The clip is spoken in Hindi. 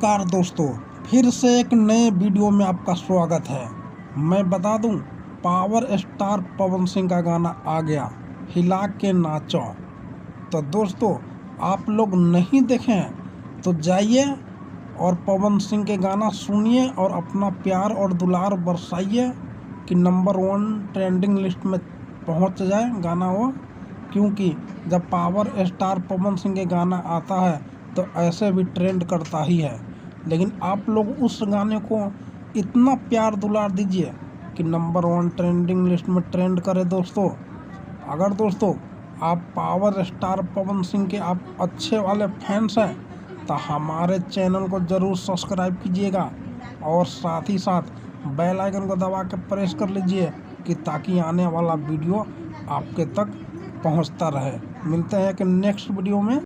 नमस्कार दोस्तों, फिर से एक नए वीडियो में आपका स्वागत है। मैं बता दूं, पावर स्टार पवन सिंह का गाना आ गया, हिला के नाचो। तो दोस्तों, आप लोग नहीं देखे हैं तो जाइए और पवन सिंह के गाना सुनिए और अपना प्यार और दुलार बरसाइए कि नंबर 1 ट्रेंडिंग लिस्ट में पहुंच जाए गाना वो। क्योंकि जब पावर स्टार पवन सिंह के गाना आता है तो ऐसे भी ट्रेंड करता ही है। लेकिन आप लोग उस गाने को इतना प्यार दुलार दीजिए कि नंबर 1 ट्रेंडिंग लिस्ट में ट्रेंड करे दोस्तों। अगर दोस्तों आप पावर स्टार पवन सिंह के आप अच्छे वाले फैंस हैं तो हमारे चैनल को ज़रूर सब्सक्राइब कीजिएगा और साथ ही साथ बेल आइकन को दबा के प्रेस कर लीजिए कि ताकि आने वाला वीडियो आपके तक पहुंचता रहे। मिलते हैं कि नेक्स्ट वीडियो में।